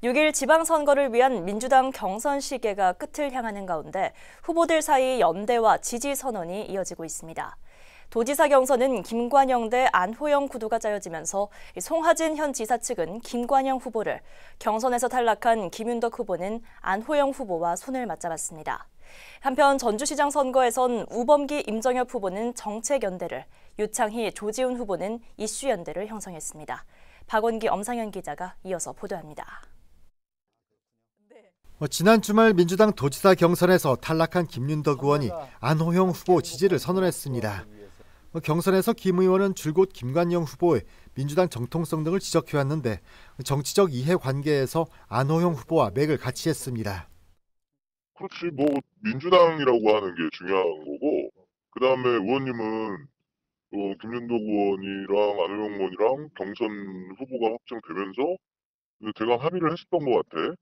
6일 지방선거를 위한 민주당 경선 시계가 끝을 향하는 가운데 후보들 사이 연대와 지지 선언이 이어지고 있습니다. 도지사 경선은 김관영 대 안호영 구도가 짜여지면서 송하진 현 지사 측은 김관영 후보를, 경선에서 탈락한 김윤덕 후보는 안호영 후보와 손을 맞잡았습니다. 한편 전주시장 선거에선 우범기 임정엽 후보는 정책 연대를, 유창희 조지훈 후보는 이슈 연대를 형성했습니다. 박원기 엄상현 기자가 이어서 보도합니다. 지난 주말 민주당 도지사 경선에서 탈락한 김윤덕 의원이 안호영 후보 지지를 선언했습니다. 경선에서 김 의원은 줄곧 김관영 후보의 민주당 정통성 등을 지적해왔는데 정치적 이해관계에서 안호영 후보와 맥을 같이 했습니다. 그렇지, 민주당이라고 하는 게 중요한 거고, 그 다음에 의원님은 김윤덕 의원이랑 안호영 의원이랑 경선 후보가 확정되면서 대강 합의를 했었던 것 같아.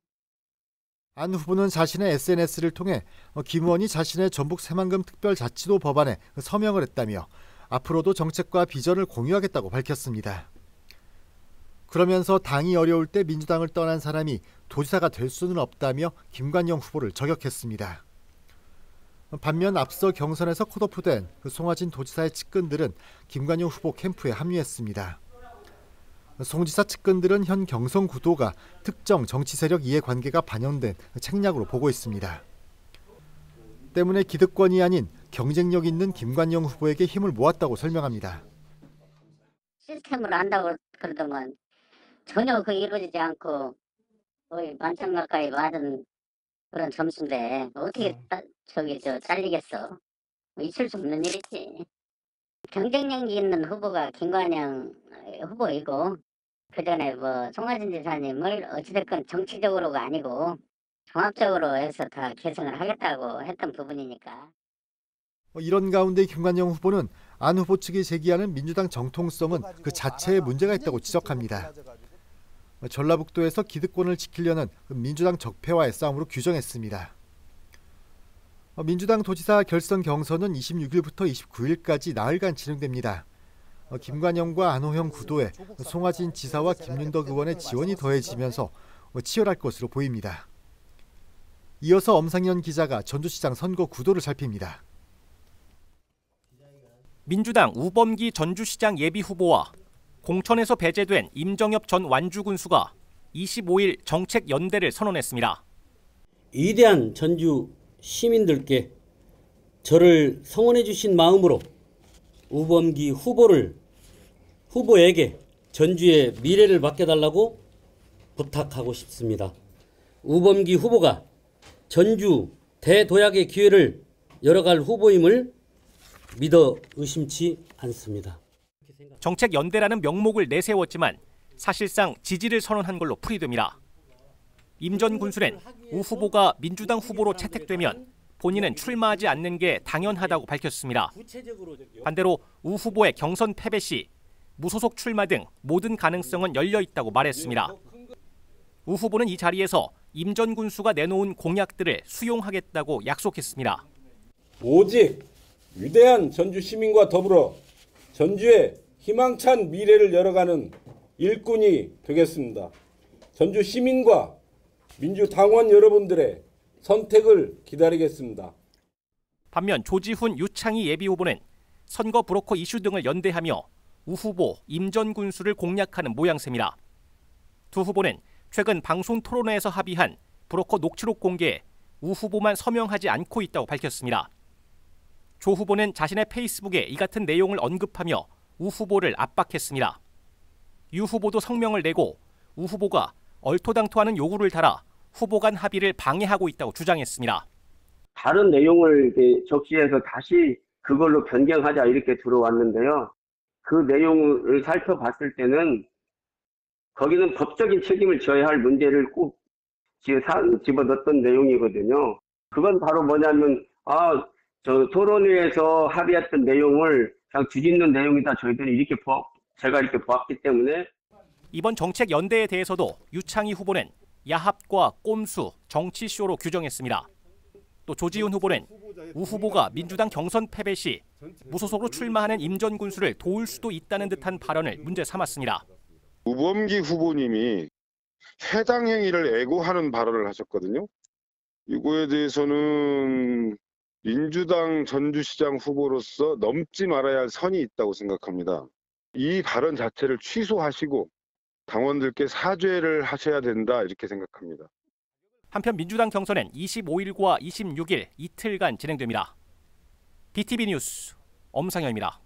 안 후보는 자신의 SNS를 통해 김 의원이 자신의 전북 새만금 특별자치도 법안에 서명을 했다며 앞으로도 정책과 비전을 공유하겠다고 밝혔습니다. 그러면서 당이 어려울 때 민주당을 떠난 사람이 도지사가 될 수는 없다며 김관영 후보를 저격했습니다. 반면 앞서 경선에서 컷오프된 송하진 도지사의 측근들은 김관영 후보 캠프에 합류했습니다. 송 지사 측근들은 현 경선 구도가 특정 정치 세력 이해관계가 반영된 책략으로 보고 있습니다. 때문에 기득권이 아닌 경쟁력 있는 김관영 후보에게 힘을 모았다고 설명합니다. 시스템으로 한다고 그러더만 전혀 이루어지지 않고 거의 만천 가까이 맞은 그런 점수인데 어떻게 잘리겠어? 있을 수 없는 일이지. 경쟁력 있는 후보가 김관영 후보이고, 그 전에 송하진 지사님을 어찌됐건 정치적으로가 아니고 종합적으로 해서 다 계승을 하겠다고 했던 부분이니까. 이런 가운데 김관영 후보는 안 후보 측이 제기하는 민주당 정통성은 그 자체에 문제가 있다고 지적합니다. 전라북도에서 기득권을 지키려는 민주당 적폐와의 싸움으로 규정했습니다. 민주당 도지사 결선 경선은 26일부터 29일까지 나흘간 진행됩니다. 김관영과 안호영 구도에 송하진 지사와 김윤덕 의원의 지원이 더해지면서 치열할 것으로 보입니다. 이어서 엄상현 기자가 전주시장 선거 구도를 살핍니다. 민주당 우범기 전주시장 예비후보와 공천에서 배제된 임정엽 전 완주군수가 25일 정책 연대를 선언했습니다. 위대한 전주 시민들께 저를 성원해 주신 마음으로 우범기 후보에게 전주의 미래를 맡겨달라고 부탁하고 싶습니다. 우범기 후보가 전주 대도약의 기회를 열어갈 후보임을 믿어 의심치 않습니다. 정책 연대라는 명목을 내세웠지만 사실상 지지를 선언한 걸로 풀이됩니다. 임 전 군수는 우 후보가 민주당 후보로 채택되면 본인은 출마하지 않는 게 당연하다고 밝혔습니다. 반대로 우 후보의 경선 패배 시 무소속 출마 등 모든 가능성은 열려 있다고 말했습니다. 우 후보는 이 자리에서 임 전 군수가 내놓은 공약들을 수용하겠다고 약속했습니다. 오직 위대한 전주 시민과 더불어 전주의 희망찬 미래를 열어가는 일꾼이 되겠습니다. 전주 시민과 민주당원 여러분들의 선택을 기다리겠습니다. 반면 조지훈, 유창희 예비후보는 선거 브로커 이슈 등을 연대하며 우 후보, 임 전 군수를 공략하는 모양새입니다. 두 후보는 최근 방송 토론회에서 합의한 브로커 녹취록 공개에 우 후보만 서명하지 않고 있다고 밝혔습니다. 조 후보는 자신의 페이스북에 이 같은 내용을 언급하며 우 후보를 압박했습니다. 유 후보도 성명을 내고 우 후보가 얼토당토하는 요구를 달아 후보 간 합의를 방해하고 있다고 주장했습니다. 다른 내용을 적시해서 다시 그걸로 변경하자 이렇게 들어왔는데요. 그 내용을 살펴봤을 때는 거기는 법적인 책임을 져야 할 문제를 꼭 집어넣었던 내용이거든요. 그건 바로 뭐냐면 토론회에서 합의했던 내용을 그냥 뒤집는 내용이다. 저희들이 제가 이렇게 보았기 때문에. 이번 정책 연대에 대해서도 유창희 후보는 야합과 꼼수, 정치쇼로 규정했습니다. 또 조지훈 후보는 우 후보가 민주당 경선 패배 시 무소속으로 출마하는 임 전 군수를 도울 수도 있다는 듯한 발언을 문제 삼았습니다. 우범기 후보님이 해당 행위를 애고하는 발언을 하셨거든요. 이거에 대해서는 민주당 전주시장 후보로서 넘지 말아야 할 선이 있다고 생각합니다. 이 발언 자체를 취소하시고 당원들께 사죄를 하셔야 된다 이렇게 생각합니다. 한편 민주당 경선은 25일과 26일 이틀간 진행됩니다. BTV 뉴스 엄상현입니다.